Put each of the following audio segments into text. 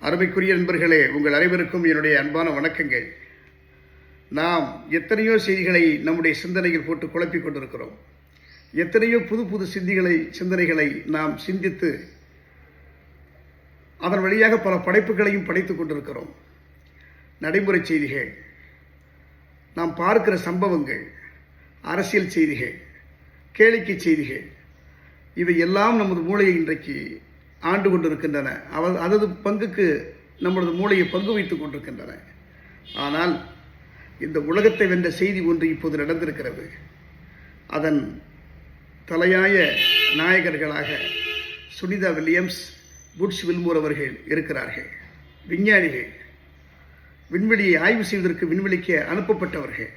அருமைக்குரிய நண்பர்களே, உங்கள் அனைவருக்கும் என்னுடைய அன்பான வணக்கங்கள். நாம் எத்தனையோ செய்திகளை நம்முடைய சிந்தனையில் போட்டு குழப்பிக் கொண்டிருக்கிறோம். எத்தனையோ புது புது சிந்தனைகளை நாம் சிந்தித்து அதன் வழியாக பல படைப்புகளையும் படைத்துக் கொண்டிருக்கிறோம். நடைமுறை செய்திகள், நாம் பார்க்கிற சம்பவங்கள், அரசியல் செய்திகள், கேளிக்கை செய்திகள், இவை எல்லாம் நமது மூளையை இன்றைக்கு ஆண்டு கொண்டிருக்கின்றன. அதது பங்குக்கு நம்மளது மூளையை பங்கு வைத்துக் கொண்டிருக்கின்றன. ஆனால் இந்த உலகத்தை வென்ற செய்தி ஒன்று இப்போது நடந்திருக்கிறது. அதன் தலையாய நாயகர்களாக சுனிதா வில்லியம்ஸ், புட்ஸ் வில்மோர் அவர்கள் இருக்கிறார்கள். விஞ்ஞானிகள், விண்வெளியை ஆய்வு செய்வதற்கு விண்வெளிக்கு அனுப்பப்பட்டவர்கள்.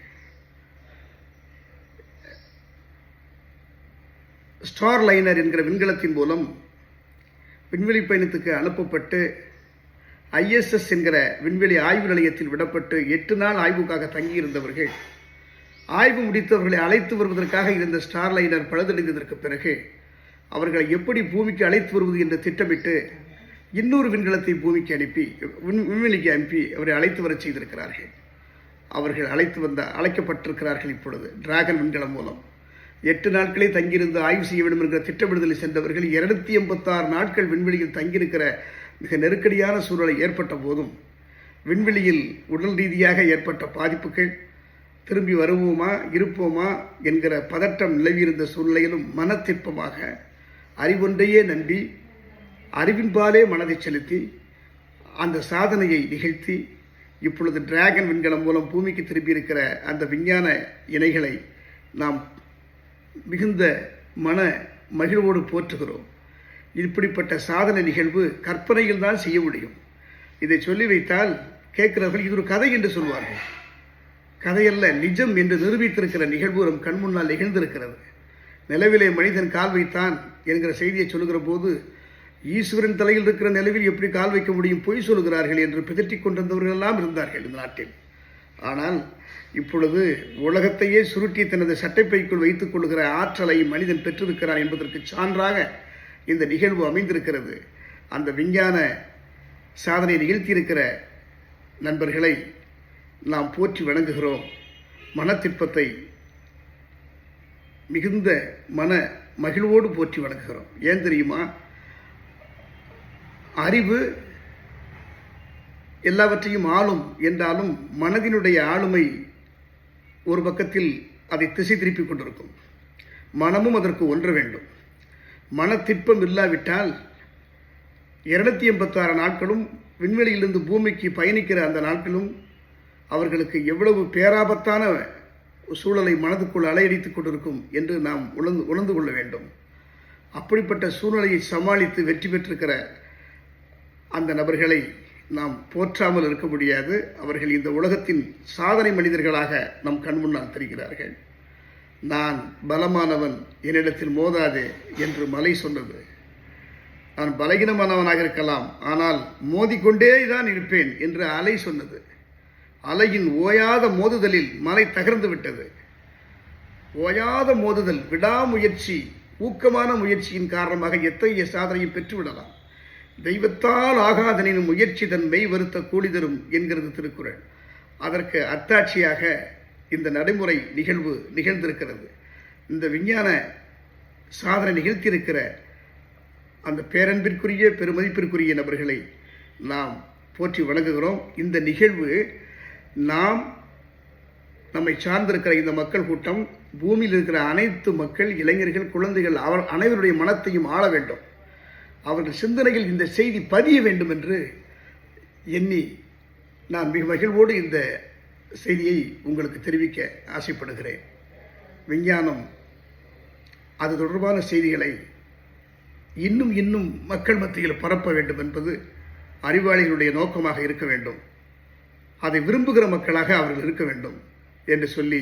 ஸ்டார் லைனர் என்கிற விண்கலத்தின் மூலம் விண்வெளி பயணத்துக்கு அனுப்பப்பட்டு ISS என்கிற விண்வெளி ஆய்வு நிலையத்தில் விடப்பட்டு 8 நாள் ஆய்வுக்காக தங்கியிருந்தவர்கள், ஆய்வு முடித்தவர்களை அழைத்து வருவதற்காக இருந்த ஸ்டார் லைனர் பழுதடைந்ததற்கு பிறகு அவர்களை எப்படி பூமிக்கு அழைத்து வருவது என்று திட்டமிட்டு இன்னொரு விண்கலத்தை பூமிக்கு அனுப்பி விண்வெளிக்கு அனுப்பி அவரை அழைத்து வர செய்திருக்கிறார்கள். அவர்கள் அழைக்கப்பட்டிருக்கிறார்கள். இப்பொழுது டிராகன் விண்கலம் மூலம் 8 நாட்களே தங்கியிருந்து ஆய்வு செய்ய வேண்டும் என்கிற திட்டமிடுதலை சென்றவர்கள் 286 நாட்கள் விண்வெளியில் தங்கியிருக்கிற மிக நெருக்கடியான சூழலை ஏற்பட்ட போதும், விண்வெளியில் உடல் ரீதியாக ஏற்பட்ட பாதிப்புகள், திரும்பி வருவோமா இருப்போமா என்கிற பதட்டம் நிலவியிருந்த சூழ்நிலையிலும் மனத்திற்பமாக அறிவொன்றையே நம்பி அறிவின்பாலே மனதை செலுத்தி அந்த சாதனையை நிகழ்த்தி இப்பொழுது டிராகன் விண்கலம் மூலம் பூமிக்கு திரும்பியிருக்கிற அந்த விஞ்ஞான இணைகளை நாம் மிகுந்த மன மகிழ்வோடு போற்றுகிறோம். இப்படிப்பட்ட சாதனை நிகழ்வு கற்பனையில் தான் செய்ய முடியும். இதை சொல்லி வைத்தால் கேட்கிறவர்கள் இது ஒரு கதை என்று சொல்வார்கள். கதையல்ல, நிஜம் என்று நிரூபித்திருக்கிற நிகழ்வு நம் கண்முன்னால் நிகழ்ந்திருக்கிறது. நிலவிலே மனிதன் கால் வைத்தான் என்கிற செய்தியை சொல்லுகிற போது, ஈஸ்வரன் தலையில் இருக்கிற நிலவில் எப்படி கால் வைக்க முடியும், பொய் சொல்லுகிறார்கள் என்று பிதற்றிக் கொண்டிருந்தவர்கள் எல்லாம் இருந்தார்கள் இந்த நாட்டில். ஆனால் இப்பொழுது உலகத்தையே சுருட்டி தனது சட்டைப்பைக்குள் வைத்துக் கொள்கிற ஆற்றலை மனிதன் பெற்றிருக்கிறான் என்பதற்கு சான்றாக இந்த நிகழ்வு அமைந்திருக்கிறது. அந்த விஞ்ஞான சாதனை நிகழ்த்தியிருக்கிற நண்பர்களை நாம் போற்றி வணங்குகிறோம். மனத்திற்பத்தை மிகுந்த மன மகிழ்வோடு போற்றி வணங்குகிறோம். ஏன் தெரியுமா? அறிவு எல்லாவற்றையும் ஆளும் என்றாலும் மனதினுடைய ஆளுமை ஒரு பக்கத்தில் அதை திசை திருப்பிக் கொண்டிருக்கும். மனமும் அதற்கு ஒன்ற வேண்டும். மனத்திற்பம் இல்லாவிட்டால் 286 நாட்களும் விண்வெளியிலிருந்து பூமிக்கு பயணிக்கிற அந்த நாட்களும் அவர்களுக்கு எவ்வளவு பேராபத்தான சூழலை மனதுக்குள் அலையடித்துக் கொண்டிருக்கும் என்று நாம் உணர்ந்து கொள்ள வேண்டும். அப்படிப்பட்ட சூழ்நிலையை சமாளித்து வெற்றி பெற்றிருக்கிற அந்த நபர்களை நாம் போற்றாமல் இருக்க முடியாது. அவர்கள் இந்த உலகத்தின் சாதனை மனிதர்களாக நம் கண் முன்னால் தெரிகிறார்கள். நான் பலமானவன், என்னிடத்தில் மோதாதே என்று மலை சொன்னது. நான் பலகீனமானவனாக இருக்கலாம், ஆனால் மோதிக்கொண்டே தான் இருப்பேன் என்று அலை சொன்னது. அலையின் ஓயாத மோதுதலில் மலை தகர்ந்து விட்டது. ஓயாத மோதுதல், விடாமுயற்சி, ஊக்கமான முயற்சியின் காரணமாக எத்தகைய சாதனையை பெற்றுவிடலாம். தெய்வத்தால் ஆகாதனின் முயற்சி தன் மெய் வருத்த கூலி தரும் என்கிறது திருக்குறள். அதற்கு அத்தாட்சியாக இந்த நடைமுறை நிகழ்வு நிகழ்ந்திருக்கிறது. இந்த விஞ்ஞான சாதனை நிகழ்த்தியிருக்கிற அந்த பேரன்பிற்குரிய பெருமதிப்பிற்குரிய நபர்களை நாம் போற்றி வணங்குகிறோம். இந்த நிகழ்வு நம்மை சார்ந்திருக்கிற இந்த மக்கள் கூட்டம், பூமியில் இருக்கிற அனைத்து மக்கள், இளைஞர்கள், குழந்தைகள் அனைவருடைய மனத்தையும் ஆள வேண்டும். அவர்கள் சிந்தனையில் இந்த செய்தி பதிய வேண்டும் என்று எண்ணி நான் மிக மகிழ்வோடு இந்த செய்தியை உங்களுக்கு தெரிவிக்க ஆசைப்படுகிறேன். விஞ்ஞானம் அது தொடர்பான செய்திகளை இன்னும் மக்கள் மத்தியில் பரப்ப வேண்டும் என்பது அறிவாளிகளுடைய நோக்கமாக இருக்க வேண்டும். அதை விரும்புகிற மக்களாக அவர்கள் இருக்க வேண்டும் என்று சொல்லி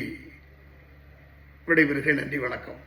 விடைபெறுகிறேன். நன்றி, வணக்கம்.